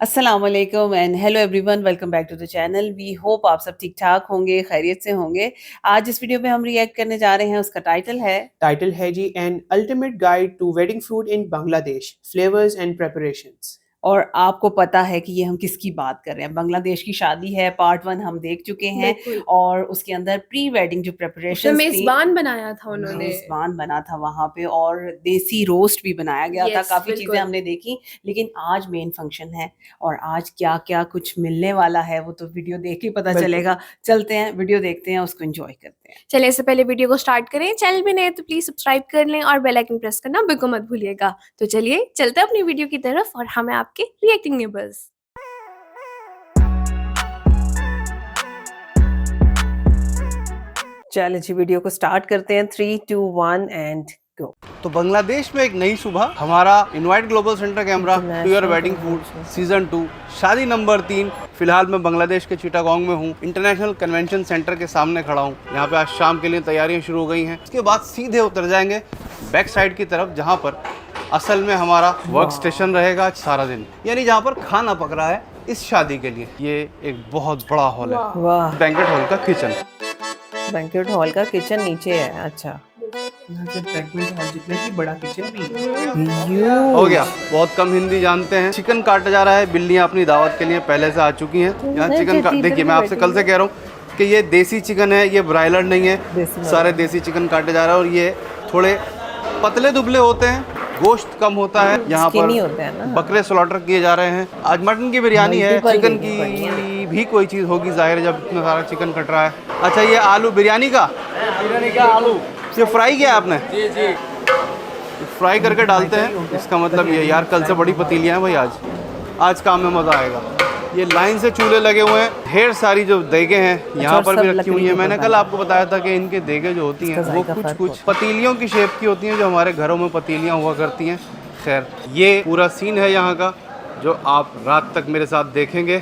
अस्सलाम वालेकुम and hello everyone, welcome back to the channel. We hope आप सब ठीक ठाक होंगे, खैरियत से होंगे। आज इस वीडियो पे हम रिएक्ट करने जा रहे हैं, उसका टाइटल है जी an ultimate guide to wedding food in Bangladesh, flavours and preparations. और आपको पता है कि ये हम किसकी बात कर रहे हैं। बांग्लादेश की शादी है, पार्ट 1 हम देख चुके हैं और उसके अंदर प्री वेडिंग जो प्रेपरेशंस थी, मेजबान बनाया था उन्होंने, मेजबान बना था वहां पे और देसी रोस्ट भी बनाया गया था। काफी चीजें हमने देखी, लेकिन आज मेन फंक्शन है और आज क्या क्या कुछ मिलने वाला है वो तो वीडियो देख के पता चलेगा। चलते हैं, वीडियो देखते हैं, उसको एंजॉय करते हैं। चलिए इससे पहले वीडियो को स्टार्ट करें। चैनल भी नए तो प्लीज सब्सक्राइब कर लें और बेल आइकन प्रेस करना बिल्कुल मत भूलिएगा। तो चलिए चलते हैं अपनी वीडियो की तरफ और हमें आपके रिएक्टिंग नेबर्स। चलिए जी, वीडियो को स्टार्ट करते हैं। 3, 2, 1 एंड गो। तो बांग्लादेश में एक नई सुबह, हमारा invite global centre camera to your wedding food season 2 शादी नंबर 3। फिलहाल मैं बांग्लादेश के चिटागोंग में हूँ, इंटरनेशनल कन्वेंशन सेंटर के सामने खड़ा हूँ। यहाँ पे आज शाम के लिए तैयारियाँ शुरू हो गई हैं। इसके बाद सीधे उतर जाएंगे बैक साइड की तरफ, जहाँ पर असल में हमारा वर्क स्टेशन रहेगा सारा दिन, यानी जहाँ पर खाना पक रहा है इस शादी के लिए। ये एक बहुत बड़ा हॉल है, बैंक्वेट हॉल का किचन। बैंक्वेट हॉल का किचन नीचे है। अच्छा, बैंक्वेट हॉल जितने ही बड़ा किचन भी हो गया। बहुत कम हिंदी जानते हैं। चिकन काटा जा रहा है, बिल्लियाँ अपनी दावत के लिए पहले से आ चुकी हैं। यहाँ चिकन का देखिए, मैं आपसे कल से कह रहा हूँ कि ये देसी चिकन है, ये ब्रायलर नहीं है। सारे देसी चिकन काटे जा रहे हैं और ये थोड़े पतले दुबले होते हैं, गोश्त कम होता है। यहाँ पर बकरे स्लॉटर किए जा रहे हैं। आज मटन की बिरयानी है, चिकन की भी कोई चीज़ होगी जाहिर है, जब इतना सारा चिकन कट रहा है। अच्छा, ये आलू बिरयानी का आलू ये फ्राई किया आपने? जी जी, फ्राई करके डालते हैं। इसका मतलब ये यार, कल से बड़ी पतीलियाँ हैं भाई। आज काम में मज़ा आएगा। ये लाइन से चूल्हे लगे हुए हैं, ढेर सारी जो देगे हैं यहाँ पर भी रखी हुई हैं। मैंने कल आपको बताया था कि इनके देगे जो होती हैं वो कुछ पतीलियों की शेप की होती हैं, जो हमारे घरों में पतीलियाँ हुआ करती हैं। खैर, ये पूरा सीन है यहाँ का, जो आप रात तक मेरे साथ देखेंगे।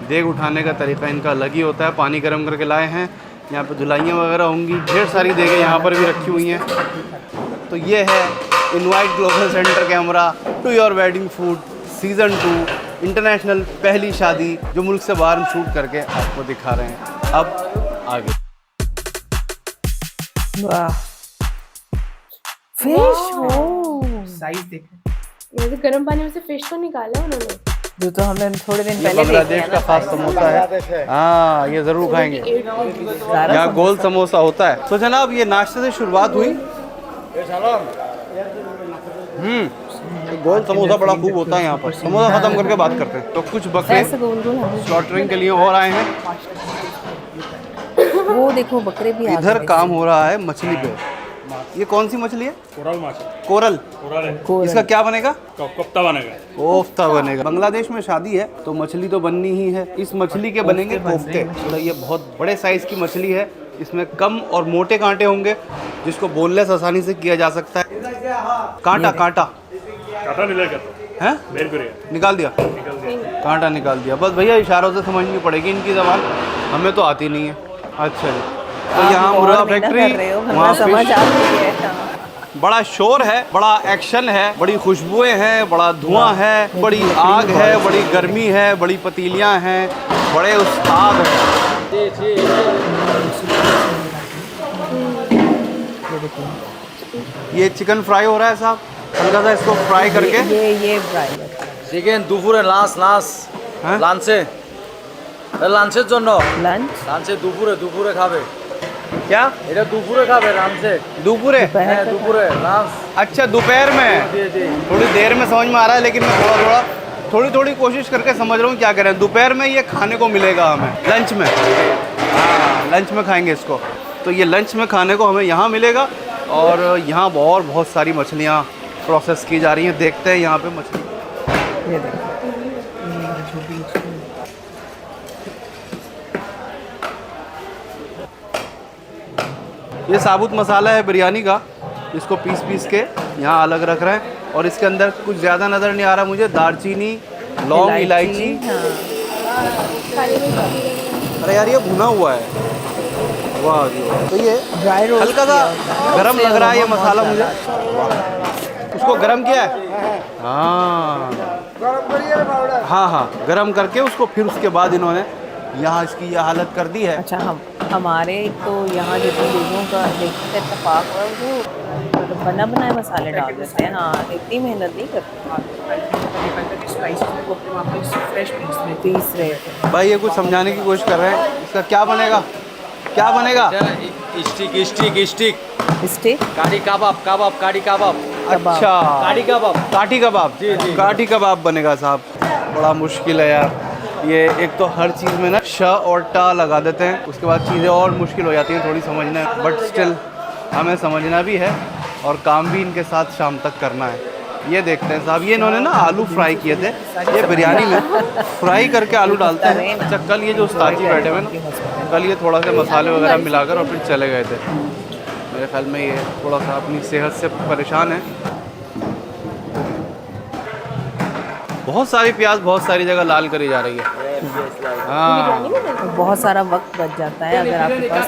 देग उठाने का तरीका इनका अलग ही होता है। पानी गर्म करके लाए हैं, यहाँ पे धुलाइयाँ वगैरह होंगी। ढेर सारी देगे यहाँ पर भी रखी हुई हैं। तो ये है invite global centre camera to your wedding food season 2 international पहली शादी, जो मुल्क से बाहर हम शूट करके आपको दिखा रहे हैं। अब आगे वाह, फिश साइज देखें। ये तो गर्म पानी में से फिश को निकाला उन्होंने, जो तो हमने थोड़े दिन पहले बांग्लादेश का खास समोसा है। हाँ, ये ज़रूर खाएंगे। यहाँ गोल समोसा होता है। तो जनाब, ये नाश्ते से शुरुआत हुई। तो गोल समोसा बड़ा खूब होता है यहाँ पर। समोसा खत्म करके बात करते हैं। तो कुछ बकरे स्लॉटरिंग के लिए और आए हैं। वो देखो, बकरे भी इधर काम हो रहा है मछली पे। ये कौन सी मछली है? कोरल। इसका क्या बनेगा? कोफ्ता बनेगा। कोफ्ता बनेगा। बांग्लादेश में शादी है तो मछली तो बननी ही है। इस मछली के बनेंगे कोफ्ते। तो ये बहुत बड़े साइज की मछली है। इसमें कम और मोटे कांटे होंगे, जिसको बोनलेस आसानी से किया जा सकता है। कांटा है, निकाल दिया, कांटा निकाल दिया। बस भैया इशारों से समझनी पड़ेगी इनकी ज़बान, हमें तो आती नहीं है। अच्छा जी, तो यहाँ मुर्गा फैक्ट्री, वहाँ समझ आती है। बड़ा शोर है, बड़ा एक्शन है, बड़ी खुशबुएं हैं, बड़ा धुआं है, बड़ी आग है, बड़ी गर्मी है, बड़ी पतीलियाँ हैं, बड़े उस्ताद हैं। ये चिकन फ्राई हो रहा है साहब, हल्का सा इसको फ्राई करके। ये फ्राई চিকেন দুপুরে লাঞ্চে লাঞ্চের জন্য লাঞ্চে দুপুরে খাবে। क्या এটা দুপুরে খাবে লাঞ্চে। दोपहर? হ্যাঁ দুপুরে লাঞ্চ। अच्छा, दोपहर में। थोड़ी देर में समझ में आ रहा है, लेकिन मैं थोड़ी कोशिश करके समझ रहा हूँ क्या करें। दोपहर में ये खाने को मिलेगा हमें, लंच में। हाँ, लंच में खाएंगे इसको। तो ये लंच में खाने को हमें यहाँ मिलेगा। और यहाँ और बहुत सारी मछलियाँ प्रोसेस की जा रही हैं। देखते हैं यहाँ पे मछली। ये साबुत मसाला है बिरयानी का, इसको पीस के यहाँ अलग रख रहे हैं। और इसके अंदर कुछ ज़्यादा नज़र नहीं आ रहा मुझे। दालचीनी, लौंग, इलायची। अरे यार, ये भुना हुआ है। वाह, तो ये हल्का सा गरम लग रहा है ये मसाला मुझे। उसको गरम किया है। हाँ, हाँ हाँ, गरम करके उसको फिर उसके बाद इन्होंने यहाँ इसकी ये हालत कर दी है। अच्छा, हम हमारे तो यहाँ जितने लोगों का देखते इत्तेफाक हुआ वो मतलब बना बनाए मसाले डाल देते हैं। हाँ, इतनी मेहनत नहीं करते, पीस रहे थे। भाई ये कुछ समझाने की कोशिश कर रहे हैं, इसका क्या बनेगा, क्या बनेगा? स्टिक स्टिक स्टिक स्टेक काड़ी कबाब कबाब काड़ी कबाब अच्छा, काड़ी कबाब काठी कबाब। जी, जी। काठी कबाब बनेगा साहब। बड़ा मुश्किल है यार, ये एक तो हर चीज़ में ना श और टा लगा देते हैं, उसके बाद चीज़ें और मुश्किल हो जाती हैं थोड़ी समझना, बट स्टिल हमें समझना भी है और काम भी इनके साथ शाम तक करना है। ये देखते हैं साहब, ये इन्होंने ना आलू फ्राई किए थे, ये बिरयानी में फ्राई करके आलू डालते हैं। अच्छा, कल ये जो उस्ताद जी बैठे हुए ना, कल ये थोड़ा सा मसाले वगैरह मिलाकर और फिर चले गए थे। मेरे ख्याल में ये थोड़ा सा अपनी सेहत से परेशान है। बहुत सारी प्याज बहुत सारी जगह लाल करी जा रही है। हाँ, बहुत सारा वक्त बच जाता है अगर आपके पास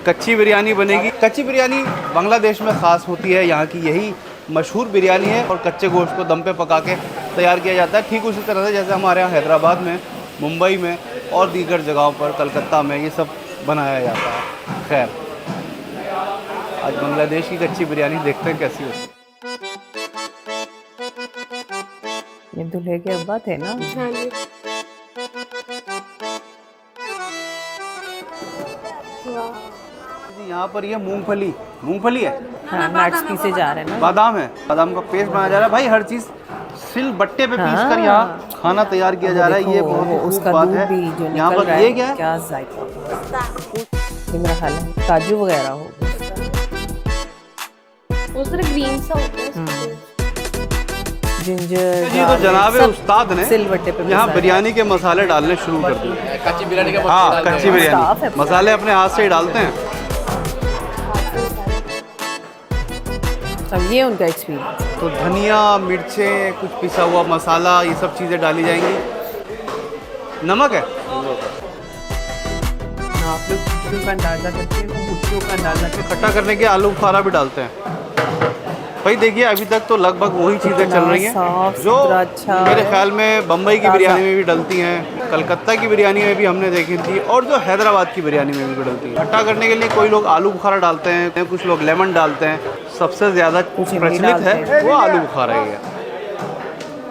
कच्ची बिरयानी बनेगी। कच्ची बिरयानी बांग्लादेश में ख़ास होती है, यहाँ की यही मशहूर बिरयानी है और कच्चे गोश्त को दम पे पका के तैयार किया जाता है। ठीक उसी तरह से जैसे हमारे यहाँ हैदराबाद में, मुंबई में और दीगर जगहों पर, कलकत्ता में ये सब बनाया जाता है। खैर, आज बांग्लादेश की कच्ची बिरयानी देखते हैं कैसी होती है। ये दूल्हे के अब्बा थे ना। हाँ जी। यहाँ पर ये मूंगफली है, हाँ, नट्स पीसे जा रहे हैं ना। बादाम है, बादाम का पेस्ट बनाया जा रहा है। भाई हर चीज़ सिल बट्टे पे पीस कर यहाँ खाना तैयार किया जा रहा है। ये बहुत ही उसका खूब बात दूध है। भी जो यहाँ निकल पर रहा ये है, क्या है? क्या जायका ये मेरा ख्याल है काजू वगैरह हो। वो तरह ग्रीन सा होता है। जिंजर ये तो जनाब उस्ताद ने सिलबट्टे पे यहाँ पिसा बिरयानी के मसाले डालने शुरू कर दिए। कच्ची बिरयानी का हाँ, कच्ची स्टाफ है बिरयानी मसाले अपने हाथ से ही डालते हैं। अब ये उनका एक्सपीरियंस। तो धनिया, मिर्चें, कुछ पिसा हुआ मसाला, ये सब चीज़ें डाली जाएंगी। नमक है, आप लोग खुशियों का अंदाजा करते हैं, खुशियों का अंदाजा करते खट्टा करने के आलू बुखारा भी डालते हैं। भाई देखिए, अभी तक तो लगभग वही चीज़ें चल रही हैं साफ जो सुथरा, अच्छा, मेरे ख्याल में बम्बई की ताज़ा। बिरयानी में भी डलती हैं, कलकत्ता की बिरयानी में भी हमने देखी थी, और जो हैदराबाद की बिरयानी में भी डलती है। खट्टा करने के लिए कोई लोग आलू बुखारा डालते हैं, कुछ लोग लेमन डालते हैं। सबसे ज़्यादा इमली प्रचलित डालते है हैं। वो आलू बुखारा ही है।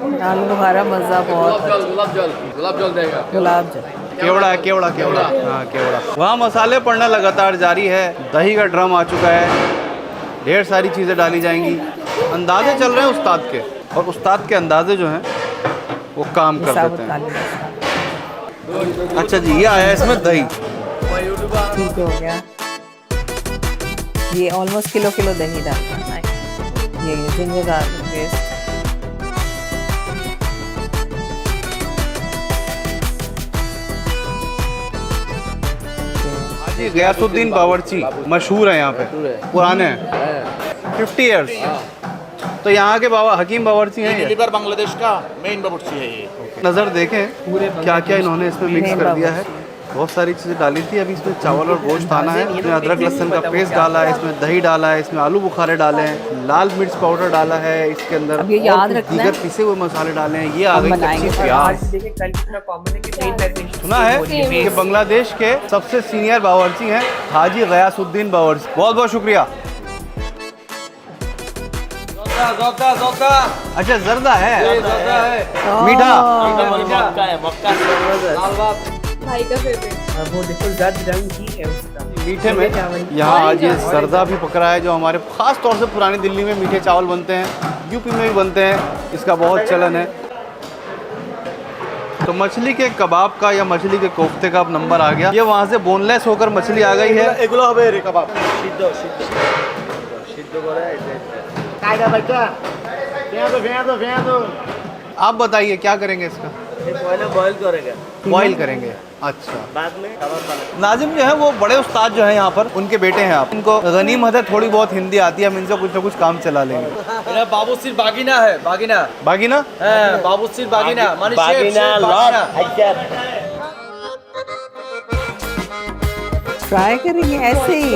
हैं। आलू बुखारा मज़ा बहुत है। गुलाब जल देगा गुलाब जामुन केवड़ा है, केवड़ा हाँ केवड़ा। वहाँ मसाले पड़ना लगातार जारी है। दही का ड्रम आ चुका है, ढेर सारी चीज़ें डाली जाएंगी। अंदाजे चल रहे हैं उस्ताद के, और उस्ताद के अंदाजे जो हैं वो काम कर साबुत देते हैं। काली मिर्च। अच्छा जी, ये आया है इसमें दही। ठीक हो गया। ये ऑलमोस्ट किलो दही डालना है। ये जिंजर गार्लिक पेस्ट, हाजी गयासुद्दीन बावर्ची मशहूर है यहाँ पे, पुराने हैं, 50 इयर्स। तो यहाँ के बाबा हकीम बावर्ची हैं ये। लीवर बांग्लादेश का मेन बावर्ची है ये। नज़र देखें क्या क्या इन्होंने इसमें मिक्स कर दिया है। बहुत सारी चीज़ें डाली थी। अभी इसमें चावल और गोश्त आना है। इसमें अदरक लहसुन का पेस्ट डाला है, इसमें दही डाला है, इसमें आलू बुखारे डाले हैं, लाल मिर्च पाउडर डाला है इसके अंदर, अब ये याद और कुछ रखना है। दीगर पिसे हुए मसाले डाले हैं। ये आ गई बनाएंगे कच्ची और प्याज। देखिए कल कितना कॉमन है कि ट्रेन मैरिनेशन सुना है कि बांग्लादेश के सबसे सीनियर बावर्ची हैं हाजी गयासुद्दीन बावर्ची। बहुत बहुत शुक्रिया। जोका अच्छा, जर्दा है, मीठा। मक्का है मक्का। भाई का फेवरेट। और वो देखो जर्द रंग ही है उसका। मीठे में यहाँ आज ये सरदा भी पकड़ा है, जो हमारे ख़ास तौर से पुरानी दिल्ली में मीठे चावल बनते हैं, यूपी में भी बनते हैं, इसका बहुत चलन है। तो मछली के कबाब का या मछली के कोफ्ते का अब नंबर आ गया। ये वहाँ से बोनलेस होकर मछली आ गई है। এগুলো হবে রে কাবাব সিদ্ধ সিদ্ধ সিদ্ধ করে কায়দা ভাইটা ভেঙে দো आप बताइए क्या करेंगे इसका? ये पहले बॉईल करेगा बॉईल करेंगे। अच्छा, बाद में कबाब बना। नाजिम जो है वो बड़े उस्ताद जो है यहाँ पर, उनके बेटे हैं आप। इनको गनीमत है, थोड़ी बहुत हिंदी आती है, हम इनसे कुछ ना कुछ काम चला लेंगे। मेरा बाबूसिर बागीना है, बागीना बाकी ना है, बाबूसिर बागीना मानी बागीना लॉट अच्छा फ्राई करेंगे ऐसे ही,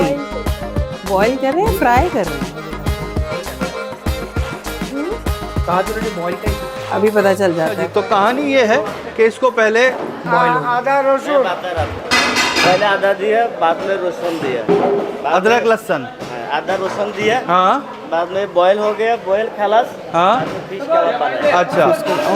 बॉईल कर रहे हैं, फ्राई कर रहे हैं। कहा तो उन्होंने बॉईल का अभी पता चल जाता जी है। तो कहानी ये है कि इसको पहले आधा रसून पहले आधा दिया, बाद में रसून दिया, अदरक लहसुन, आधा रसून दिया, हाँ बाद में बॉयल हो गया, बॉयल खलास, हाँ, फिश का पानी। अच्छा,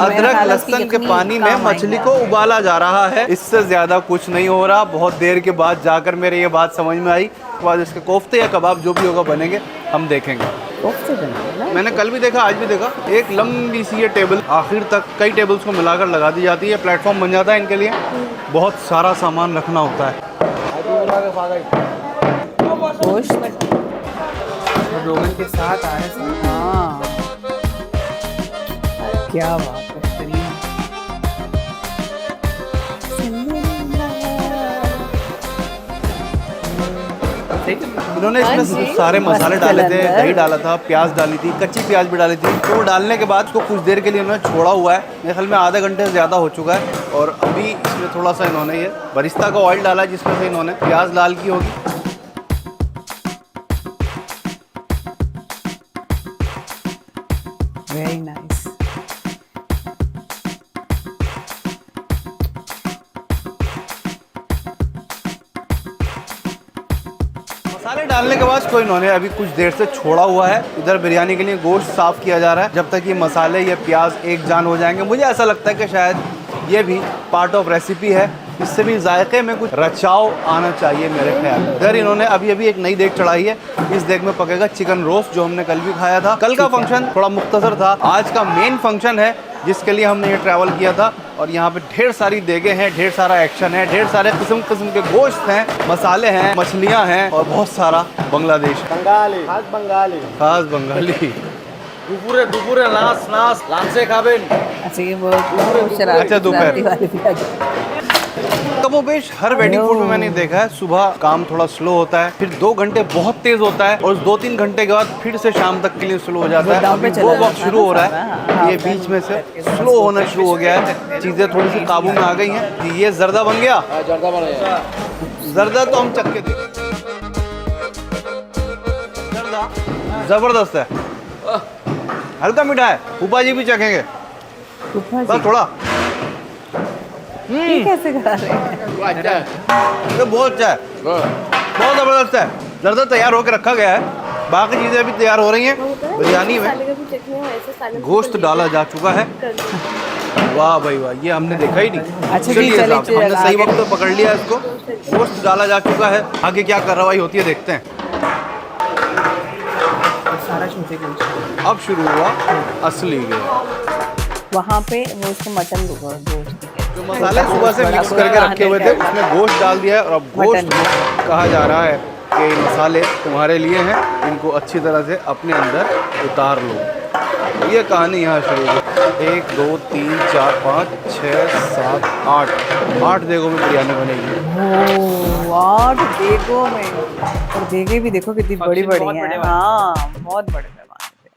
अदरक लहसुन के पानी में मछली को उबाला जा रहा है। इससे ज्यादा कुछ नहीं हो रहा। बहुत देर के बाद जाकर मेरे ये बात समझ में आई। उसके बाद इसके कोफ्ते या कबाब जो भी होगा बनेंगे, हम देखेंगे। कोफ्ते बने ना? मैंने कल भी देखा, आज भी देखा। एक लंबी सी ये टेबल आखिर तक कई टेबल्स को मिलाकर लगा दी जाती है। प्लेटफॉर्म बन जाता है इनके लिए। बहुत सारा सामान रखना होता है। गोश्त रोगन के साथ आ रहे हैं। हाँ, क्या बात है, करीम। इन्होंने इसमें सारे मसाले डाले थे, दही डाला था, प्याज डाली थी, कच्ची प्याज भी डाली थी। तो वो डालने के बाद उसको कुछ देर के लिए उन्होंने छोड़ा हुआ है। मेरे ख्याल में आधे घंटे से ज़्यादा हो चुका है। और अभी इसमें थोड़ा सा इन्होंने ये बरिस्ता का ऑयल डाला है, जिसमें से इन्होंने प्याज लाल की होगी। Very nice. मसाले डालने के बाद इसको इन्होंने अभी कुछ देर से छोड़ा हुआ है। इधर बिरयानी के लिए गोश्त साफ़ किया जा रहा है। जब तक ये मसाले या प्याज एक जान हो जाएंगे, मुझे ऐसा लगता है कि शायद ये भी पार्ट ऑफ रेसिपी है। इससे भी जायके में कुछ रचाव आना चाहिए मेरे ख्याल में। इधर इन्होंने अभी एक नई देग चढ़ाई है। इस देग में पकेगा चिकन रोस्ट, जो हमने कल भी खाया था। कल का फंक्शन थोड़ा मुख्तसर था। आज का मेन फंक्शन है, जिसके लिए हमने ये ट्रैवल किया था। और यहाँ पे ढेर सारी देगे हैं, ढेर सारा एक्शन है, ढेर सारे किस्म किस्म के गोश्त हैं, मसाले हैं, मछलियाँ हैं और बहुत सारा बांग्लादेश, बंगाली, खास बंगाली। खास बंगाली। দুপুরে দুপুরে নাচ নাচ লাঞ্চে খাবেন। अच्छा, ये वो शरारती अच्छा, दोपहर। शरारती वाली भी आ गई। कमोबेश हर वेडिंग फूड में मैंने देखा है, सुबह काम थोड़ा स्लो होता है, फिर 2 घंटे बहुत तेज होता है और 2-3 घंटे के बाद फिर से शाम तक के लिए स्लो हो जाता है। डाउन पे अभी चला वो वक्त जाता है शुरू हो रहा ना है। सारा। ये बीच में से स्लो होना शुरू हो गया है। चीज़ें थोड़ी सी काबू में आ गई हैं। ये जर्दा बन गया। জর্দা বানাই। जर्दा तो हम चख के देखें। जर्दा जबरदस्त है, हल्का मीठा है। फूफा जी भी चखेंगे, फूफा जी, बस थोड़ा। ये कैसे खा रहे हैं? ये बहुत अच्छा है, बहुत ज़बरदस्त है। जर्दा तैयार होकर रखा गया है, बाकी चीज़ें भी तैयार हो रही हैं। बिरयानी में गोश्त डाला जा चुका है। वाह भाई वाह, ये हमने देखा ही नहीं। अच्छा जी, चलिए चलिए, साहब, हमने चलिए, सही आगे। वक्त तो पकड़ लिया इसको। गोश्त डाला जा चुका है। आगे क्या कार्रवाई होती है देखते हैं। सारा छोटे गोश्त। अब शुरू हुआ असली गेम। वहाँ पे वो उसको मटन गोश्त जो मसाले सुबह से मिक्स करके रखे हुए थे, उसमें गोश्त डाल दिया है। और अब गोश्त मटन। कहा जा रहा है कि ये मसाले तुम्हारे लिए हैं, इनको अच्छी तरह से अपने अंदर उतार लो। ये कहानी यहाँ शुरू हुई। 1 2 3 4 5 6 7 8 देगों में बिरयानी बनेगी। ओह, 8 देगों में। और देगे भी देखो कितनी बड़ी बहुत बड़ी बड़े हैं। वाले। हाँ, बहुत बड़े पैमाने पे।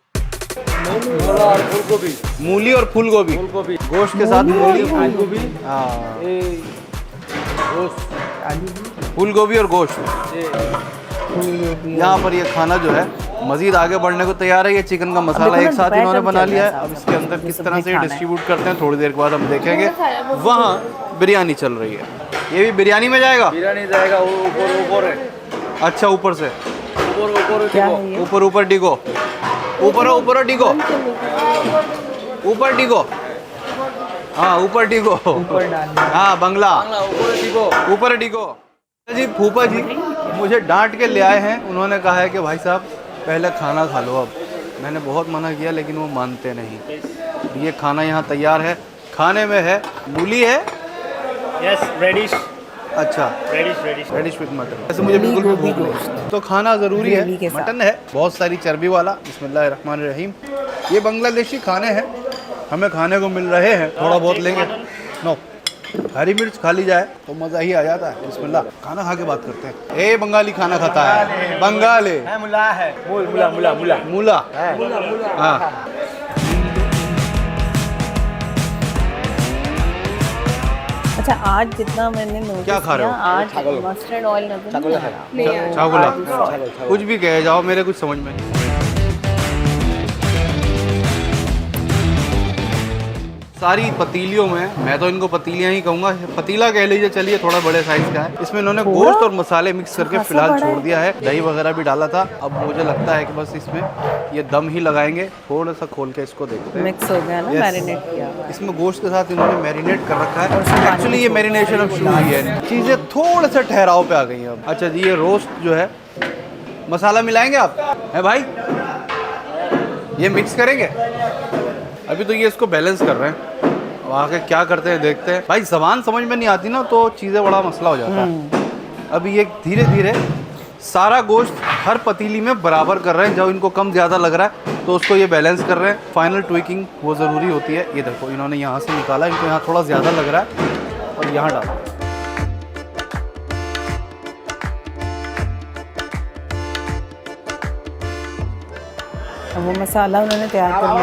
মূলা আর ফুলকপি। मूली और फूल गोभी, ফুলকপি। गोश्त के साथ मूली, ফুলকপি। हाँ, এই গোস্ত। फूल गोभी और गोश्त। यहाँ पर ये खाना जो है मजीद आगे बढ़ने को तैयार है। ये चिकन का मसाला देखो ना, एक साथ दोपहर इन्होंने तक बना चल लिया रहा है। है अब साहब, इसके अंदर ये किस सब तरह भी से खाना है। डिस्ट्रीब्यूट करते हैं, थोड़ी देर के बाद हम देखेंगे। वहाँ बिरयानी चल रही है। ये भी बिरयानी में जाएगा। বিরিয়ানি জায়গা উপরে উপরে अच्छा, ऊपर से উপরে উপরে क्या দিব। है ये? ऊपर ऊपर डिगो, ऊपर ऊपर डिगो, ऊपर डिगो, हाँ ऊपर डिगो, ऊपर डालना। हाँ बंगला, বাংলা উপরে দিব। ऊपर डिगो। जी फूफा जी मुझे डांट के ले आए हैं। उन्होंने कहा है कि भाई साहब पहले खाना खा लो। अब मैंने बहुत मना किया लेकिन वो मानते नहीं। ये खाना यहाँ तैयार है। खाने में है मूली है, यस, रेडिश, अच्छा radish, radish. Radish with mutton. वैसे मुझे बिल्कुल भी भूख नहीं, तो खाना ज़रूरी है। ग्रेवी के साथ। मटन है, बहुत सारी चर्बी वाला। बिस्मिल्लाहिर्रहमानिर्रहीम। ये बांग्लादेशी खाने हैं, हमें खाने को मिल रहे हैं। थोड़ा बहुत लेंगे। नो, हरी मिर्च खा ली जाए तो मज़ा ही आ जाता है। बिस्मिल्लाह, खाना खा के बात करते हैं। ए बंगाली खाना खाता है, बंगाली है, मुला है, मुला मुला मुला मूला, हाँ। अच्छा, आज जितना मैंने नोटिस क्या खा रहे हो? किया, आज मस्टर्ड ऑयल नजर नहीं आ रहा। छागुला, कुछ भी कहे जाओ, मेरे कुछ समझ में नहीं। सारी पतीलियों में, मैं तो इनको पतीलियां ही कहूँगा, पतीला कह लीजिए चलिए, थोड़ा बड़े साइज का है। इसमें इन्होंने गोश्त और मसाले मिक्स करके फिलहाल छोड़ दिया है, दही वगैरह भी डाला था। अब मुझे लगता है कि बस इसमें ये दम ही लगाएंगे। थोड़ा सा खोल के इसको देखते हैं। मिक्स हो गया ना, Yes. मैरिनेट किया हुआ है। इसमें गोश्त के साथ इन्होंने मैरिनेट कर रखा है। एक्चुअली ये मैरिनेशन अब शुरू हुई है, चीज़ें थोड़े से ठहराव पे आ गई हैं अब। अच्छा जी, ये रोस्ट जो है, मसाला मिलाएंगे आप है भाई, ये मिक्स करेंगे। अभी तो ये इसको बैलेंस कर रहे हैं, अब आगे क्या करते हैं देखते हैं। भाई ज़बान समझ में नहीं आती ना तो चीज़ें बड़ा मसला हो जाता है। अभी ये धीरे धीरे सारा गोश्त हर पतीली में बराबर कर रहे हैं। जब इनको कम ज़्यादा लग रहा है तो उसको ये बैलेंस कर रहे हैं। फाइनल ट्विकिंग वो ज़रूरी होती है। ये देखो इन्होंने यहाँ से निकाला, इनको यहाँ थोड़ा ज़्यादा लग रहा है और यहाँ डाला। वो मसाला उन्होंने तैयार कर लिया है।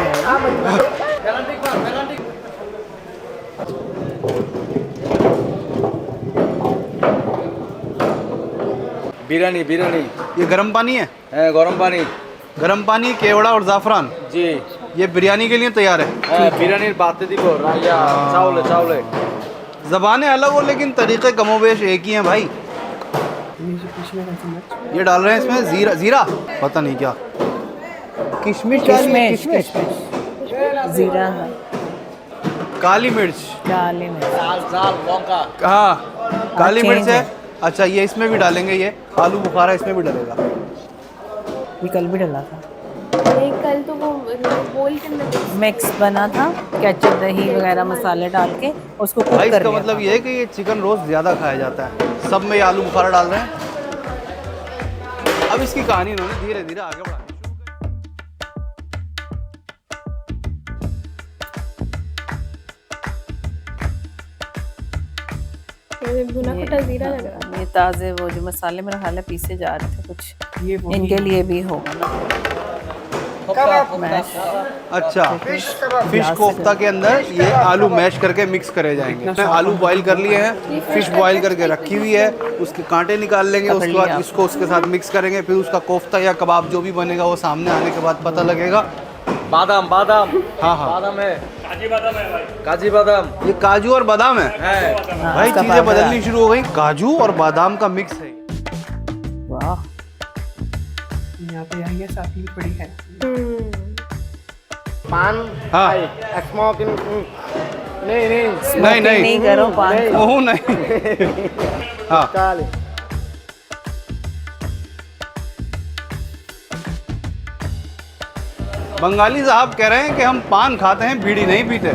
बिरयानी बिरयानी ये गर्म पानी है, गरम पानी गर्म पानी, केवड़ा और ज़ाफ़रान, जी ये बिरयानी के लिए तैयार है। बिरयानीर बाते দিব রাইয়া চাউলে চাউলে ज़बानें अलग हो लेकिन तरीक़े कमोबेश एक ही हैं भाई। ये डाल रहे हैं इसमें ज़ीरा, ज़ीरा पता नहीं क्या, किशमिश डाली है, किशमिश, जीरा है, काली मिर्च, काली मिर्च, চাল চাল লঙ্কা हाँ काली चेंज मिर्च है। है। अच्छा ये इसमें भी डालेंगे, ये आलू बुखारा इसमें भी डलेगा। ये कल भी डला था। नहीं, कल तो वो बोल के अंदर मिक्स बना था, केचप, दही वगैरह मसाले डाल के उसको कुक भाई कर इसका लिया मतलब था। ये है कि ये चिकन रोस्ट ज़्यादा खाया जाता है, सब में ये आलू बुखारा डाल रहे हैं। अब इसकी कहानी इन्होंने धीरे धीरे आगे बढ़ानी। भुना कुटा जीरा लग रहा है। ये ताज़े वो जो मसाले मेरा ख्याल है पीसे जा रहे थे कुछ, ये वही इनके लिए भी होगा ना मैश। अच्छा, फिश कोफ्ता के अंदर ये आलू मैश करके मिक्स करे जाएंगे। मैंने आलू बॉईल कर लिए हैं, फिश बॉईल करके रखी हुई है, उसके कांटे निकाल लेंगे, उसके बाद इसको उसके साथ मिक्स करेंगे, फिर उसका कोफ्ता या कबाब जो भी बनेगा वो सामने आने के बाद पता लगेगा। বাদাম বাদাম हाँ हाँ, বাদাম है काजी बादाम ये काजू और बादाम है। है भाई इसका चीजें powder बदलनी शुरू हो गई, काजू और बादाम का मिक्स है। वाह, यहाँ पे आई है साथ ही बड़ी है। पान हाँ स्मोकिंग नहीं नहीं नहीं नहीं नहीं करो पान ओह नहीं हाँ काले बंगाली साहब कह रहे हैं कि हम पान खाते हैं, बीड़ी नहीं पीते।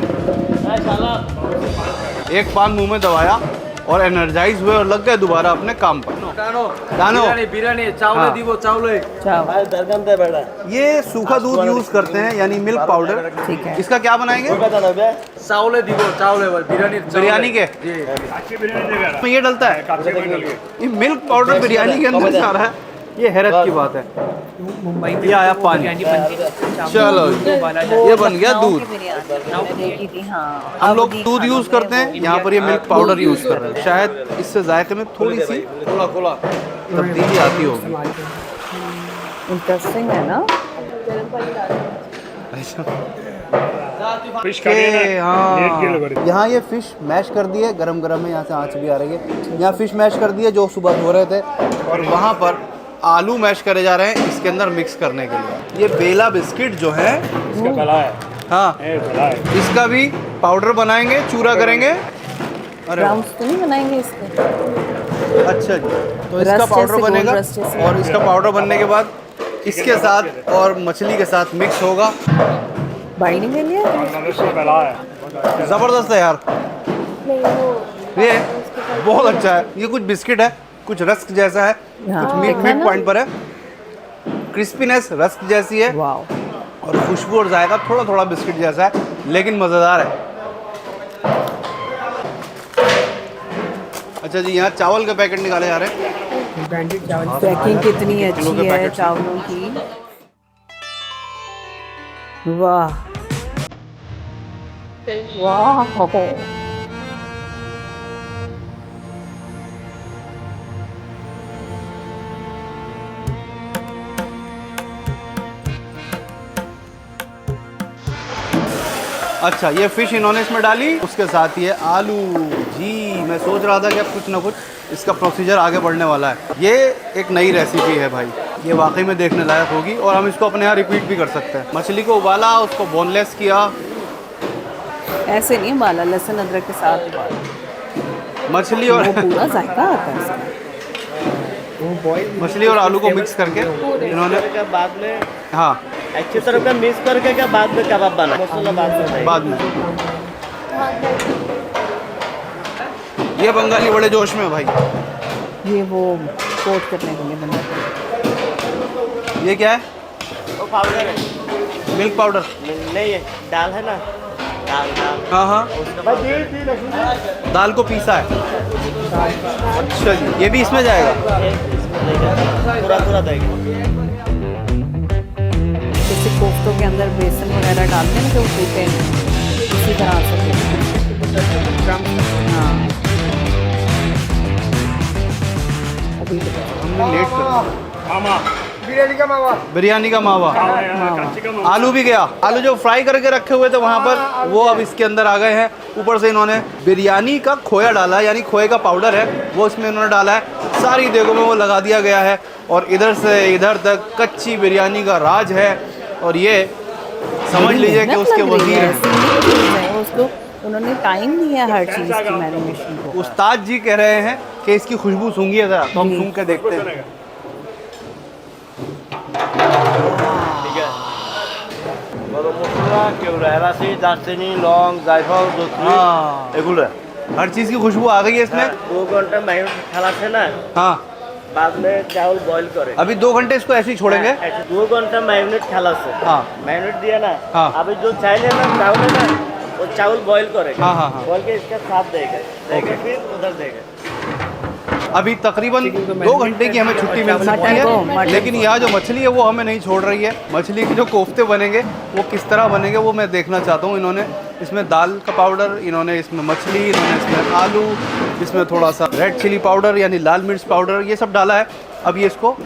एक पान मुंह में दबाया और एनर्जाइज हुए और लग गए दोबारा अपने काम पर। টানো টানো। বিরিয়ানি বিরিয়ানি চাউলে हाँ। দিব চাউলে चाव, भाई दरगन दे बेटा ये सूखा दूध यूज करते हैं, यानी मिल्क पाउडर। ठीक है। इसका क्या बनाएंगे? बता दो बे চাউলে দিব চাউলে ভাই বিরিয়ানির চাউলে। बिरयानी के জি में ये डलता है, ये मिल्क पाउडर बिरयानी के अंदर जा रहा है, ये हैरत की बात है। मुंबई में ये आया पानी। बिरयानी बनती है। चलो ये बन गया लखनऊ दूध। की बिरयानी मैंने देखी थी, हाँ। हम अब लोग भी दूध यूज खाते करते हैं, यहाँ पर ये मिल्क पाउडर यूज कर रहे हैं। शायद इससे जायके में थोड़ी सी খোলা খোলা तब्दीली आती होगी। इंटरेस्टिंग है ना। फिश हाँ, यहाँ ये फिश मैश कर दी है, गरम गरम है, यहाँ से आँच भी आ रही है। यहाँ फिश मैश कर दी है जो सुबह धो रहे थे, और वहाँ पर आलू मैश करे जा रहे हैं इसके अंदर मिक्स करने के लिए। ये बेला बिस्किट जो है हाँ, इसका भी पाउडर बनाएंगे, चूरा करेंगे। अरे वाह, ब्राउन्स तो नहीं बनाएंगे इसके? अच्छा जी, तो इसका रस पाउडर जैसे गोल बनेगा रस जैसे। और इसका पाउडर बनने के बाद इसके साथ और मछली के साथ मिक्स होगा। बाइंडिंग के लिए ज़बरदस्त है यार, नहीं वो ये बहुत अच्छा है। ये कुछ बिस्किट है, कुछ रस्क जैसा है, हाँ, कुछ मीट देखा ना? पॉइंट पर है, क्रिस्पीनेस रस्क जैसी है, वाह, और खुशबू और जायका थोड़ा थोड़ा बिस्किट जैसा है, लेकिन मज़ेदार है। अच्छा जी, यहाँ चावल के पैकेट निकाले जा रहे हैं। ब्रांडेड चावल पैकिंग कितनी किलो अच्छी के है पैकेट। चावलों की। वाह वाह, अच्छा, ये फिश इन्होंने इसमें डाली, उसके साथ ये आलू। जी, मैं सोच रहा था कि अब कुछ ना कुछ इसका प्रोसीजर आगे बढ़ने वाला है। ये एक नई रेसिपी है भाई, ये वाकई में देखने लायक होगी और हम इसको अपने यहाँ रिपीट भी कर सकते हैं। मछली को उबाला, उसको बोनलेस किया, ऐसे नहीं उबाला, लहसुन अदरक के साथ उबाला, मछली और वो पूरा जायका आता है इसका। मछली और आलू को मिक्स करके इन्होंने बाद में हाँ अच्छी तरह का मिक्स करके क्या बाद में कबाब बना, मसाला बाद में ये बंगाली बड़े जोश में है भाई। ये वो कोट करने के लिए बनाते हैं। ये क्या है? वो पाउडर है, मिल्क पाउडर। नहीं है, दाल है ना, दाल दाल हाँ हाँ, उसका दाल को पीसा है। अच्छा जी, ये भी इसमें जाएगा? पूरा पूरा देगा। जैसे कोफ्तों के अंदर बेसन वगैरह डालते हैं ना जो फूलते हैं, इसी तरह से। हाँ, अभी हमने लेट कर बिरयानी का मावा। आलू भी गया, आलू जो फ्राई करके रखे हुए थे वहाँ पर, वो अब इसके अंदर आ गए हैं। ऊपर से इन्होंने बिरयानी का खोया डाला, यानी खोए का पाउडर है वो इसमें इन्होंने डाला है। सारी देगों में वो लगा दिया गया है और इधर से इधर तक कच्ची बिरयानी का राज है। और ये समझ लीजिए कि उसके वजीर हैं। उसको उन्होंने टाइम दिया हर चीज़ की मैरिनेशन को। उस्ताद जी कह रहे हैं कि इसकी खुशबू सूंघिए ज़रा, तो हम सूंघ के देखते हैं। বড় মশলা কেওড়া এলাচি দারচিনি লং জায়ফল জয়ত্রী এগুলো हर चीज़ की खुशबू आ गई है इसमें। 2 घंटा मैरिनेट खिलाते ना, हाँ, बाद में चावल बॉईल करे। अभी 2 घंटे इसको ऐसे ही छोड़ेंगे। ऐसे 2 घंटा मैरिनेट खिलाते। हाँ। मैरिनेट दिया ना, हाँ। अभी जो चाहिए ना चावल है ना, वो चावल बॉईल करेगा। हाँ, हाँ, हाँ। बॉईल के इसका साथ देगा, फिर उधर देगा। अभी तकरीबन 2 घंटे की हमें छुट्टी मिल सकती है, लेकिन यहाँ जो मछली है वो हमें नहीं छोड़ रही है। मछली के जो कोफ्ते बनेंगे वो किस तरह बनेंगे वो मैं देखना चाहता हूँ। इन्होंने इसमें दाल का पाउडर, इन्होंने इसमें मछली, इन्होंने इसमें आलू, इसमें थोड़ा सा रेड चिली पाउडर यानी लाल मिर्च पाउडर, ये सब डाला है। अब ये इसको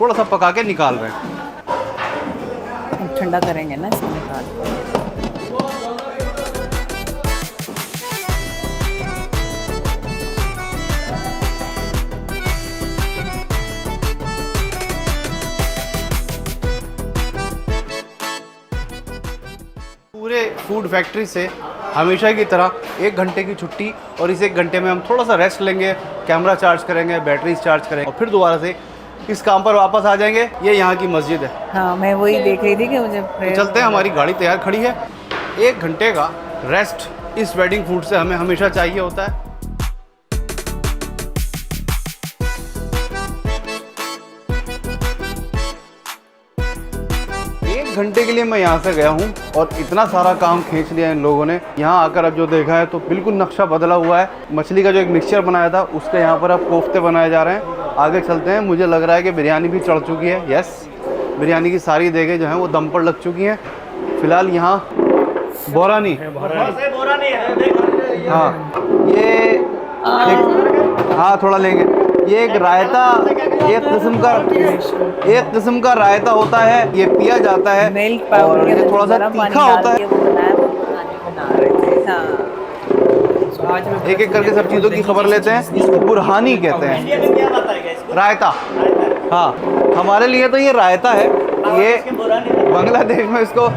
थोड़ा सा पका के निकाल रहे हैं। ठंडा करेंगे ना इसको निकाल। पूरे फूड फैक्ट्री से हमेशा की तरह 1 घंटे की छुट्टी, और इस 1 घंटे में हम थोड़ा सा रेस्ट लेंगे, कैमरा चार्ज करेंगे, बैटरीज चार्ज करेंगे और फिर दोबारा से इस काम पर वापस आ जाएंगे। ये यहाँ की मस्जिद है। हाँ, मैं वही देख रही थी कि मुझे तो चलते हैं, हमारी गाड़ी तैयार खड़ी है। 1 घंटे का रेस्ट इस वेडिंग फूड से हमें हमेशा चाहिए होता है। घंटे के लिए मैं यहाँ से गया हूँ और इतना सारा काम खींच लिया इन लोगों ने। यहाँ आकर अब जो देखा है तो बिल्कुल नक्शा बदला हुआ है। मछली का जो एक मिक्सचर बनाया था उसके यहाँ पर अब कोफ्ते बनाए जा रहे हैं। आगे चलते हैं। मुझे लग रहा है कि बिरयानी भी चढ़ चुकी है। यस, बिरयानी की सारी देगें जो हैं वो दम पर लग चुकी हैं। फिलहाल यहाँ बोरानी, हाँ ये हाँ थोड़ा लेंगे। ये एक रायता, एक किस्म का रायता होता है, ये पिया जाता है मिल्क पाउडर, और ये थोड़ा सा तीखा होता है। एक एक करके सब चीज़ों की खबर लेते हैं। इसको बुरहानी कहते हैं, रायता। हाँ, हमारे लिए तो ये रायता है, ये बांग्लादेश में इसको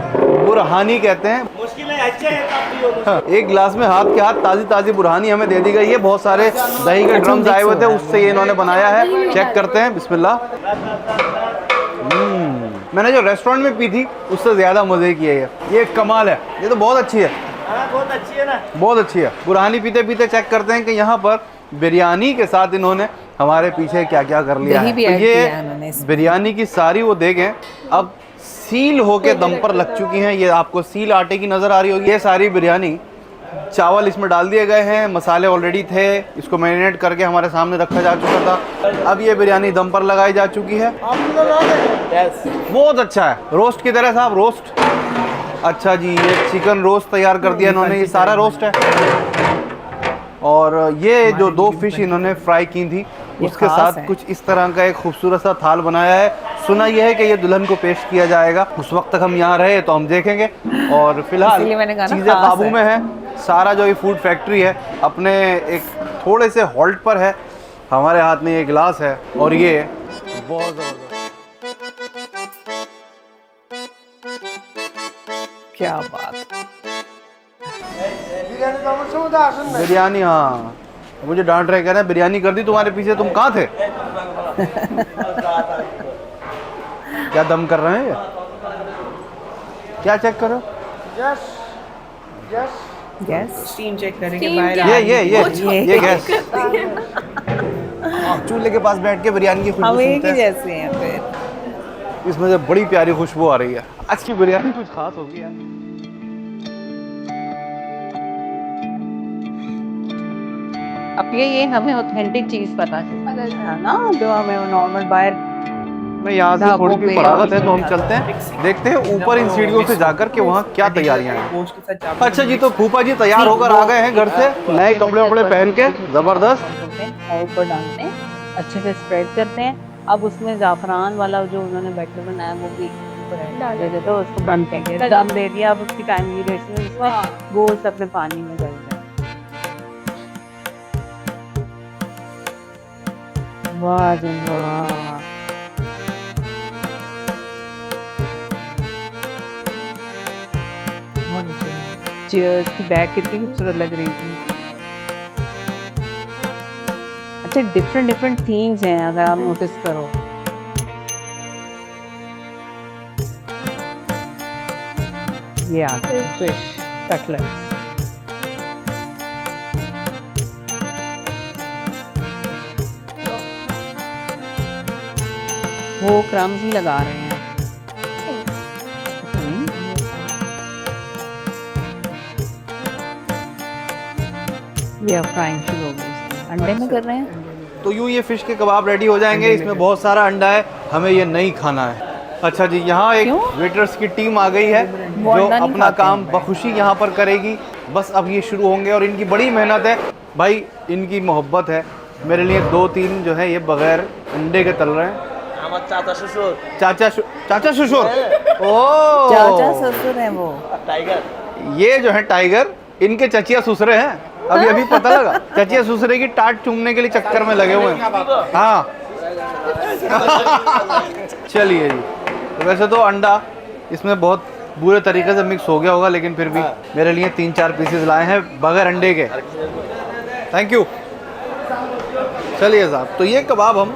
बुरहानी कहते हैं। हाँ, एक गिलास में हाथ के हाथ ताज़ी ताज़ी बुरहानी हमें दे दी गई है। बहुत सारे दही के ड्रम्स आए हुए थे, उससे ये इन्होंने बनाया है। चेक करते हैं, बिस्मिल्लाह। मैंने जो रेस्टोरेंट में पी थी उससे ज़्यादा मज़े की है ये कमाल है। ये तो बहुत अच्छी है, बहुत अच्छी है ना, बहुत अच्छी है। बुरहानी पीते पीते चेक करते हैं कि यहाँ पर बिरयानी के साथ इन्होंने हमारे पीछे क्या क्या कर लिया है। तो ये बिरयानी की सारी वो देखें अब सील होके दम पर लग चुकी हैं। ये आपको सील आटे की नज़र आ रही होगी। ये सारी बिरयानी, चावल इसमें डाल दिए गए हैं, मसाले ऑलरेडी थे, इसको मैरिनेट करके हमारे सामने रखा जा चुका था। अब ये बिरयानी दम पर लगाई जा चुकी है। बहुत अच्छा है, रोस्ट की तरह साहब, रोस्ट। अच्छा जी, ये चिकन रोस्ट तैयार कर दिया इन्होंने, ये सारा रोस्ट है। और ये जो 2 फिश इन्होंने फ्राई की थी उसके खास साथ है। कुछ इस तरह का एक खूबसूरत सा थाल बनाया है। सुना यह है कि ये दुल्हन को पेश किया जाएगा। उस वक्त तक हम यहाँ रहे तो हम देखेंगे, और फिलहाल इसीलिए मैंने कहा ना, चीज़ें खास काबू है। में है। सारा जो ये फूड फैक्ट्री है अपने एक थोड़े से हॉल्ट पर है। हमारे हाथ में ये गिलास है और ये बहुत ज़बरदस्त क्या बात। बिरयानी। हाँ, मुझे डांट रहे, कह रहे हैं बिरयानी कर दी तुम्हारे पीछे, तुम कहाँ थे? क्या दम कर रहे हैं ये? क्या चेक करो? गैस स्टीम चेक करेंगे Steam बाहर क्या? ये गैस चूल्हे के पास बैठ के बिरयानी की खुशबू हम एक सुनते ही हैं। जैसे हैं फिर। इसमें से बड़ी प्यारी खुशबू आ रही है। आज की बिरयानी कुछ खास होगी यार। अब ये हमें ऑथेंटिक चीज पता चलती है ना, जो हमें नॉर्मल बाहर मैं यहाँ से ढाबों थोड़ी सी पे फरागत है और तो हम चलते हैं, देखते हैं ऊपर इन सीढ़ियों से जाकर के वहाँ क्या तैयारियां हैं। गोश्त के साथ चावल अच्छा जी, तो फूफा जी तैयार होकर आ गए हैं घर से, नए कपड़े वपड़े पहन के, जबरदस्त। और ऊपर डालते हैं, अच्छे से स्प्रेड करते हैं। अब उसमें जाफरान वाला जो उन्होंने बैटर बनाया वो भी ऊपर दे देते हो, उसको बंद करके दम दे दिया। अब उसकी टाइम की रेशो उसमें गोश्त अपने पानी में गल जाए। वाह जी वाह। चीयर्स की बैग कितनी खूबसूरत लग रही थी। अच्छा, डिफरेंट डिफरेंट थीम्स हैं अगर आप नोटिस करो। ये आ गए फिश कटलेट्स। वो क्रम्स ही लगा रहे हैं। ये फ्राइंग शुरू हो गई, अंडे में कर रहे हैं। तो यूँ ये फिश के कबाब रेडी हो जाएंगे। इसमें बहुत सारा अंडा है, हमें ये नहीं खाना है। अच्छा जी, यहाँ एक क्यों? वेटर्स की टीम आ गई है वो जो अंडा नहीं अपना खाते काम हैं। बखुशी यहाँ पर करेगी। बस अब ये शुरू होंगे और इनकी बड़ी मेहनत है भाई, इनकी मोहब्बत है। मेरे लिए 2-3 जो है ये बगैर अंडे के तल रहे हैं। আমার চাচা শ্বশুর चाचा ससुर। ओ चाचा ससुर हैं वो। টাইগার ये जो है टाइगर, इनके चचिया ससुरे हैं। अभी अभी पता लगा, चचिया ससुरे की टाट चूमने के लिए चक्कर में लगे हुए हैं। हाँ चलिए जी। तो वैसे तो अंडा इसमें बहुत बुरे तरीके से मिक्स हो गया होगा, लेकिन फिर भी मेरे लिए 3-4 पीसेस लाए हैं बगैर अंडे के। Thank you. चलिए साहब, तो ये कबाब हम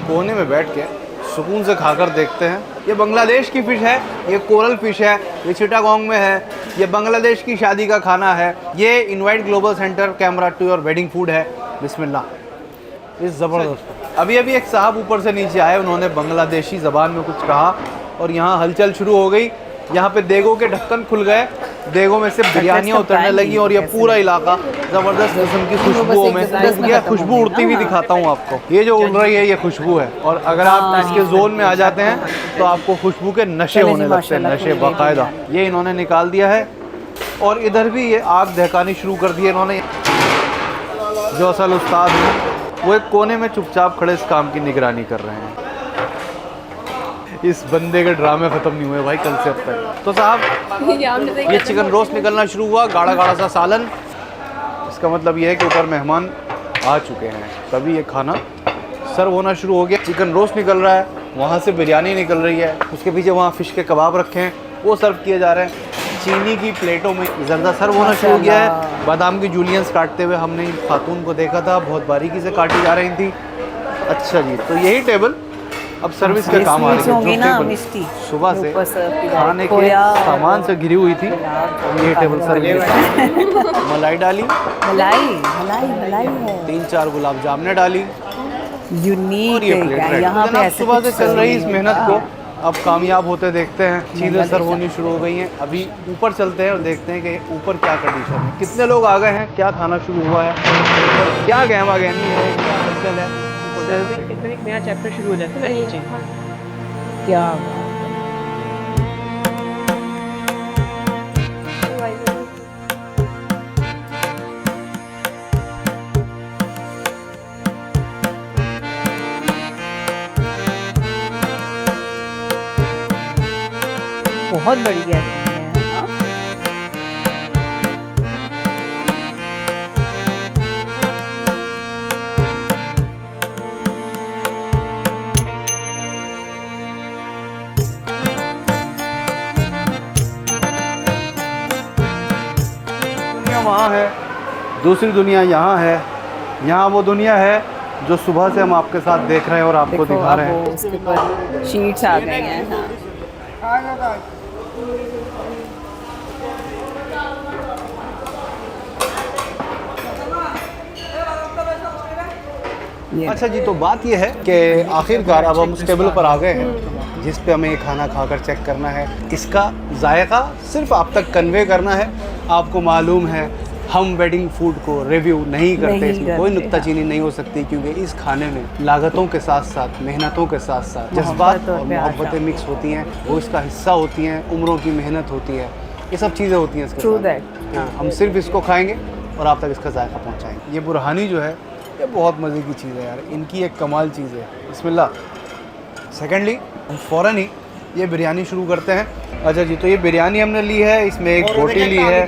कोने में बैठ के सुकून से खाकर देखते हैं। ये बांग्लादेश की फ़िश है, ये कोरल फ़िश है, ये चिटागोंग में है। ये बांग्लादेश की शादी का खाना है। ये invite global centre camera to और वेडिंग फूड है। बिस्मिल्लाह। इस ज़बरदस्त। अभी अभी एक साहब ऊपर से नीचे आए, उन्होंने बांग्लादेशी ज़बान में कुछ कहा और यहाँ हलचल शुरू हो गई। यहाँ पे देगों के ढक्कन खुल गए, देगों में से बिरयानियाँ उतरने लगी और ये पूरा इलाका ज़बरदस्त किस्म की खुशबुओं में डूब गया। खुशबू उड़ती हुई दिखाता हूँ आपको। ये जो उड़ रही है ये खुशबू है, और अगर आप इसके जोन में आ जाते हैं तो आपको खुशबू के नशे होने लगते हैं, नशे बाकायदा। ये इन्होंने निकाल दिया है और इधर भी ये आग दहकानी शुरू कर दी है इन्होंने। जो असल उस्ताद हैं वो एक कोने में चुपचाप खड़े इस काम की निगरानी कर रहे हैं। इस बंदे के ड्रामे ख़त्म नहीं हुए भाई कल से अब तक। तो साहब ये चिकन रोस्ट निकलना शुरू हुआ, गाढ़ा गाढ़ा सा सालन। इसका मतलब ये है कि ऊपर मेहमान आ चुके हैं, तभी ये खाना सर्व होना शुरू हो गया। चिकन रोस्ट निकल रहा है, वहाँ से बिरयानी निकल रही है, उसके पीछे वहाँ फ़िश के कबाब रखे हैं, वो सर्व किए जा रहे हैं। चीनी की प्लेटों में ज़र्दा सर्व होना शुरू हो गया है। बादाम की जूलियंस काटते हुए हमने इन खातून को देखा था, बहुत बारीकी से काटी जा रही थी। अच्छा जी, तो यही टेबल अब सर्विस का काम आ रही है। जो टेबल सुबह से खाने के सामान से घिरी हुई थी, ये टेबल सर्विस। मलाई डाली, मलाई मलाई मलाई है, 3-4 गुलाब जामुन डाली, यूनिक और ये प्लेट रेडी। यहाँ पे ऐसे सुबह से कुछ चल रही इस नहीं मेहनत है। को अब कामयाब होते देखते हैं। चीज़ें सर्व होनी शुरू हो गई हैं। अभी ऊपर चलते हैं और देखते हैं कि ऊपर क्या कंडीशन है, कितने लोग आ गए हैं, क्या खाना शुरू हुआ है, क्या गहमा गहमी है, क्या हलचल है। इधर एक नया चैप्टर शुरू हो जाता है नीचे। क्या बहुत बड़ी गैलरी है हाँ। दुनिया वहाँ है, दूसरी दुनिया यहाँ है। यहाँ वो दुनिया है जो सुबह से हम आपके साथ देख रहे हैं और आपको देखो दिखा अब रहे वो हैं। उसके ऊपर शीट्स आ गए हैं हाँ। ये अच्छा जी, तो बात ये है कि आखिरकार अब हम उस टेबल पर आ गए हैं जिस पे हमें ये खाना खाकर चेक करना है। इसका जायका सिर्फ आप तक कन्वे करना है। आपको मालूम है हम वेडिंग फूड को रिव्यू नहीं करते, नहीं इसमें कोई करते, नुक्ताचीनी नहीं हो सकती, क्योंकि इस खाने में लागतों के साथ साथ मेहनतों के साथ साथ जज्बात मोहब्बत और और प्यार मोहब्बतें मिक्स होती हैं, वो इसका हिस्सा होती हैं, उम्रों की मेहनत होती है, ये सब चीज़ें होती हैं इसके True साथ। that, तो हाँ। हम सिर्फ इसको खाएंगे और आप तक इसका जायका पहुँचाएंगे। ये बुरहानी जो है ये बहुत मज़े की चीज़ है यार, इनकी एक कमाल चीज़ है। बिस्मिल्लाह। सेकेंडली हम फ़ौरन ही ये बिरयानी शुरू करते हैं। अच्छा जी, तो ये बिरयानी हमने ली है, इसमें एक रोटी ली है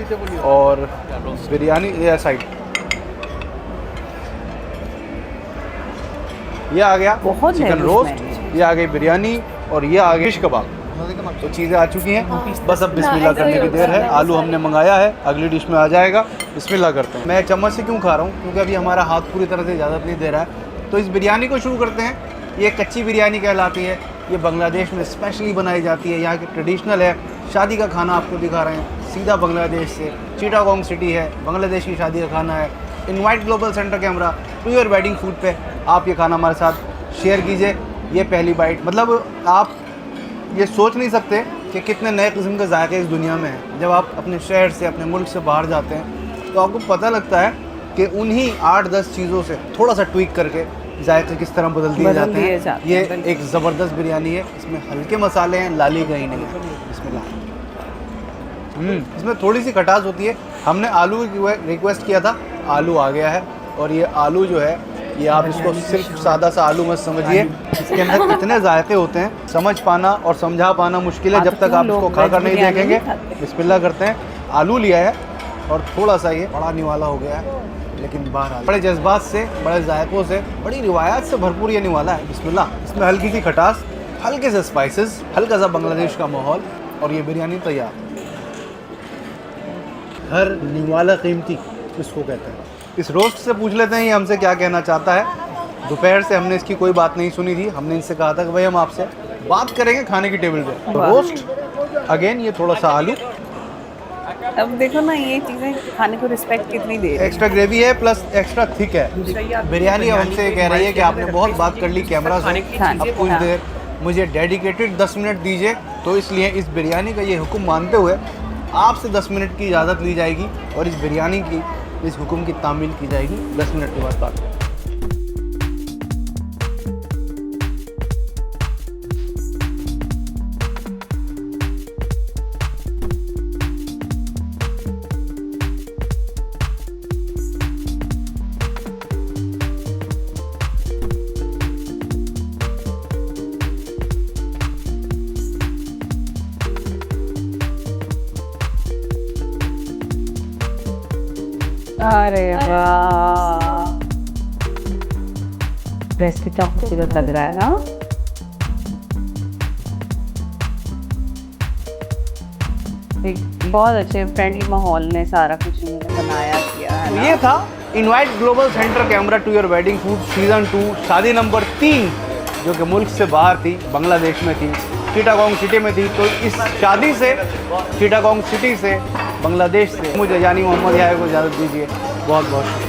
और बिरयानी ये साइड ये आ गया बहुत चिकन lavish रोस्ट, menu ये आ गई बिरयानी और ये आ गई फिश कबाब। तो चीज़ें आ चुकी हैं, बस अब बिस्मिल्लाह करने की देर है। आलू हमने मंगाया है, अगली डिश में आ जाएगा। बिस्मिल्लाह करते हैं। मैं चम्मच से क्यों खा रहा हूँ, क्योंकि अभी हमारा हाथ पूरी तरह से इजाज़त नहीं दे रहा है। तो इस बिरयानी को शुरू करते हैं। ये कच्ची बिरयानी कहलाती है, ये बांग्लादेश में स्पेशली बनाई जाती है, यहाँ की ट्रेडिशनल है। शादी का खाना आपको दिखा रहे हैं सीधा बांग्लादेश से, चिटागोंग सिटी है, बांग्लादेश की शादी का खाना है। Invite global centre camera to your wedding food पे आप ये खाना हमारे साथ शेयर कीजिए। ये पहली बाइट, मतलब आप ये सोच नहीं सकते कि कितने नए किस्म के जायके इस दुनिया में हैं। जब आप अपने शहर से, अपने मुल्क से बाहर जाते हैं तो आपको पता लगता है कि उन्हीं 8-10 चीज़ों से थोड़ा सा ट्वीक करके जायके किस तरह बदल दिए जाते हैं। ये एक ज़बरदस्त बिरयानी है, इसमें हल्के मसाले हैं, लाली कहीं नहीं है। बिस्मिल्लाह। इसमें थोड़ी सी खटास होती है। हमने आलू रिक्वेस्ट किया था, आलू आ गया है। और ये आलू जो है, ये आप इसको सिर्फ सादा सा आलू मत समझिए, इसके अंदर इतने जायके होते हैं, समझ पाना और समझा पाना मुश्किल है जब तक आप इसको खा कर नहीं देखेंगे। बिस्मिल्लाह करते हैं। आलू लिया है और थोड़ा सा ये बड़ा निवाला हो गया है, लेकिन बाहर बड़े जज्बात से, बड़े जायकों से, बड़ी रिवायात से भरपूर ये निवाला है। बिस्मिल्लाह। इसमें हल्की सी खटास, हल्के से स्पाइसेस, हल्का सा बांग्लादेश का माहौल और ये बिरयानी तैयार। हर निवाला कीमती इसको कहते हैं। इस रोस्ट से पूछ लेते हैं ये हमसे क्या कहना चाहता है। दोपहर से हमने इसकी कोई बात नहीं सुनी थी, हमने इनसे कहा था कि भाई हम आपसे बात करेंगे खाने की टेबल पे। रोस्ट अगेन, ये थोड़ा सा आलू। अब देखो ना, ये चीज़ें खाने को रिस्पेक्ट कितनी दे रही है। एक्स्ट्रा ग्रेवी है प्लस एक्स्ट्रा थिक है। बिरयानी अब हमसे कह रही है कि आपने बहुत बात कर ली कैमरा से, अब कुछ देर मुझे डेडिकेटेड 10 मिनट दीजिए। तो इसलिए इस बिरयानी का ये हुक्म मानते हुए आपसे 10 मिनट की इजाज़त ली जाएगी और इस बिरयानी की, इस हुक्म की तामील की जाएगी 10 मिनट के बाद बात। अरे वाह, ड्रेस कितना खूबसूरत लग रहा है ना। एक बहुत अच्छे फ्रेंडली माहौल ने सारा कुछ इन्होंने बनाया किया है तो ना। ये था invite global centre camera to your wedding food season 2 शादी नंबर 3, जो कि मुल्क से बाहर थी, बांग्लादेश में थी, चिटागोंग सिटी में थी। तो इस शादी से, चिटागोंग सिटी से, बांग्लादेश से मुझे यानी मोहम्मद याहिया को इजाज़त दीजिए। बहुत बहुत शुक्रिया।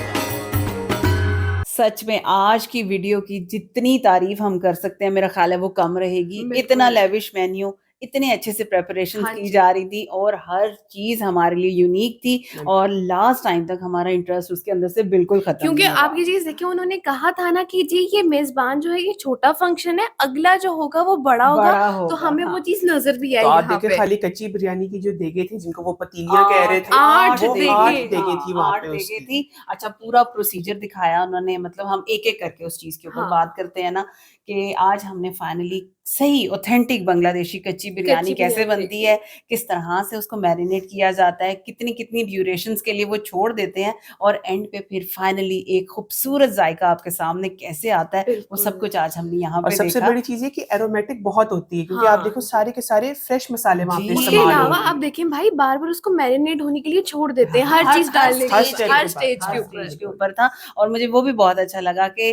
सच में आज की वीडियो की जितनी तारीफ हम कर सकते हैं, मेरा ख्याल है वो कम रहेगी। इतना लेविश मेन्यू, इतने अच्छे से प्रेपरेशन हाँ की जी। जा रही थी और हर चीज हमारे लिए यूनिक थी और लास्ट टाइम तक हमारा इंटरेस्ट उसके अंदर से बिल्कुल खत्म क्योंकि नहीं हुआ। आप ये चीज देखिए, उन्होंने कहा था ना कि जी ये मेजबान जो है ये छोटा फंक्शन है, अगला जो होगा वो बड़ा होगा, तो हमें वो चीज नजर भी आई तो आप यहाँ देखे पे। खाली कच्ची बिरयानी की जो देगे थी, जिनको वो पतीलियां कह रहे थे, 8 वो देगे। 8 देगे थी वहाँ 8 पे देगे उसकी। थी। अच्छा, पूरा प्रोसीजर दिखाया उन्होंने, मतलब हम एक एक करके उस चीज के ऊपर हाँ। बात करते हैं ना कि आज हमने फाइनली सही ऑथेंटिक बांग्लादेशी कच्ची बिरयानी कैसे बिरयानी बनती है, किस तरह से उसको मैरिनेट किया जाता है, कितनी कितनी ड्यूरेशंस के लिए वो छोड़ देते हैं और एंड पे फिर फाइनली एक खूबसूरत जायका आपके सामने कैसे आता है, वो बिल्कुल। सब कुछ आज हमने यहाँ और पे सबसे देखा। बड़ी चीज है कि एरोमेटिक बहुत होती है, क्योंकि हाँ। आप देखो सारे के सारे फ्रेश मसाले वहाँ पे जी। उसके इस्तेमाल अलावा होंगे। आप देखिए भाई बार बार उसको मैरिनेट होने के लिए छोड़ देते हैं, हर चीज डालने के हर लिए, स्टेज हर के स्टेज ऊपर, के हर ऊपर। स्टेज के ऊपर था। और मुझे वो भी बहुत अच्छा लगा कि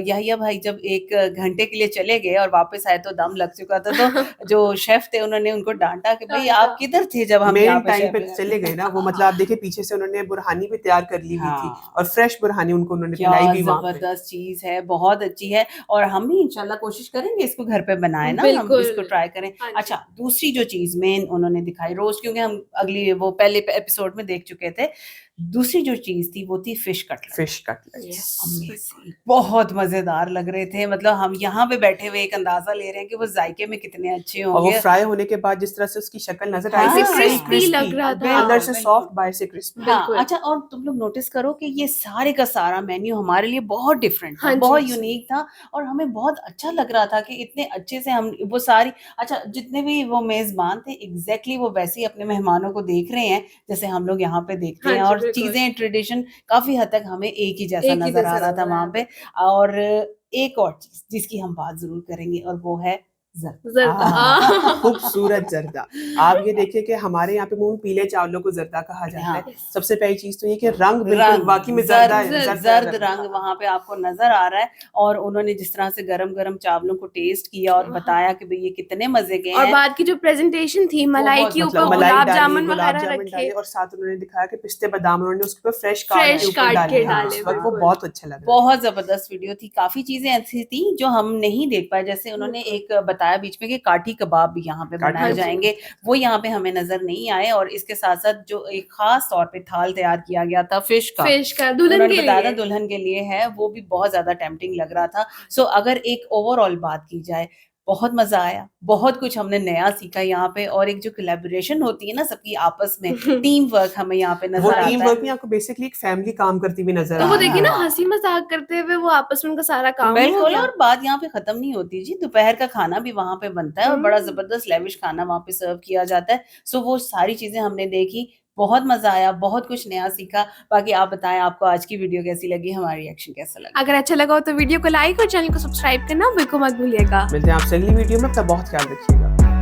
यहिया भाई जब 1 घंटे के लिए चले गए और वापस आए तो दम लग चुका था, तो जो शेफ थे उन्होंने उनको डांटा कि भाई आप किधर थे जब हम यहाँ मेन पे टाइम शेफ पे लगा चले गए ना वो, मतलब आप देखिए पीछे से उन्होंने बुरहानी भी तैयार कर ली हुई थी हाँ। और फ्रेश बुरहानी उन्होंने क्या पिलाई भी वहाँ पे। जबरदस्त चीज है, बहुत अच्छी है और हम भी इंशाल्लाह कोशिश करेंगे इसको घर पे बनाए ना, हम बिल्कुल। इसको ट्राई करें। हाँ जी। अच्छा, दूसरी जो चीज मेन उन्होंने दिखाई रोज, क्योंकि हम अगली वो पहले एपिसोड में देख चुके थे, दूसरी जो चीज थी वो थी fish cutlet. Fish cutlets. Amazing, बहुत मजेदार लग रहे थे। मतलब हम यहाँ पे बैठे हुए एक अंदाजा ले रहे हैं कि वो जायके में कितने अच्छे और वो होंगे। फ्राई होने के बाद जिस तरह से उसकी शक्ल नजर आई हाँ, थी, ऐसे सही crispy लग रहा था। अंदर से बिल्कुल, सॉफ्ट बाहर से क्रिस्पी। हाँ, बिल्कुल। अच्छा, और तुम लोग नोटिस करो कि ये सारे का सारा मेन्यू हमारे लिए बहुत डिफरेंट था, हाँ जी। बहुत यूनिक था और हमें बहुत अच्छा लग रहा था कि इतने अच्छे से हम वो सारी, अच्छा जितने भी वो मेजबान थे एग्जैक्टली वो वैसे ही अपने मेहमानों को देख रहे हैं जैसे हम लोग यहाँ पे देखते हाँ हैं, जी, और बिल्कुल। चीजें ट्रेडिशन काफी हद तक हमें एक ही जैसा एक ही नजर आ जैसा रहा था नजर वहां आ पे। और एक और चीज जिसकी हम बात जरूर करेंगे और वो है जर्दा। जर्दा। खूबसूरत जर्दा। आप ये देखिए कि हमारे यहाँ पे मूंग पीले चावलों को जर्दा कहा जाता है। हाँ। सबसे पहली चीज तो ये कि रंग बिल्कुल रंग वाकई में जर्दा है, जर्द जर्द रंग वहां पे आपको नजर आ रहा है। और उन्होंने जिस तरह से गरम गरम चावलों को टेस्ट किया और हाँ। बताया कि भाई ये कितने मजे के और हैं। बाद की जो प्रेजेंटेशन थी मलाई बहुत के मतलब ऊपर मलाई गुलाब डाली, जामुन गुलाब वगैरह जामुन डाले रखे, और साथ उन्होंने दिखाया कि पिस्ते बादाम उन्होंने उसके ऊपर फ्रेश Fresh काट काट के हाँ, डाले, उस वक्त वो बिल्कुल। बहुत अच्छा लग रहा बहुत जबरदस्त वीडियो थी। काफी चीजें ऐसी थी जो हम नहीं देख पाए, जैसे उन्होंने एक बताया बीच में कि काठी कबाब भी यहाँ पे काठी बनाए कबाब। जाएंगे, वो यहाँ पे हमें नजर नहीं आए। और इसके साथ साथ जो एक खास तौर पे थाल तैयार किया गया था फिश का, फिश का दुल्हन उन्होंने के बताया था लिए। दुल्हन के लिए है, वो भी बहुत ज्यादा टेम्पटिंग लग रहा था। सो अगर एक ओवरऑल बात की जाए, बहुत मजा आया, बहुत कुछ हमने नया सीखा यहाँ पे। और एक जो कोलैबोरेशन होती है ना सबकी आपस में, टीम वर्क हमें यहाँ पे वो नजर टीम आता वर्क है। में आपको बेसिकली एक फैमिली काम करती हुई नजर तो आ वो रही देखिए ना है। हंसी मजाक करते हुए वो आपस में उनका सारा काम हो बिल्कुल, गया। और बात यहाँ पे खत्म नहीं होती जी, दोपहर का खाना भी वहां पे बनता है और बड़ा जबरदस्त लेविश खाना वहां पे सर्व किया जाता है। सो वो सारी चीजें हमने देखी, बहुत मजा आया, बहुत कुछ नया सीखा। बाकी आप बताएं आपको आज की वीडियो कैसी लगी, हमारा रिएक्शन कैसा लगा। अगर अच्छा लगा हो तो वीडियो को लाइक और चैनल को सब्सक्राइब करना बिल्कुल मत भूलिएगा। मिलते हैं आपसे अगली वीडियो में, अपना बहुत ख्याल रखिएगा।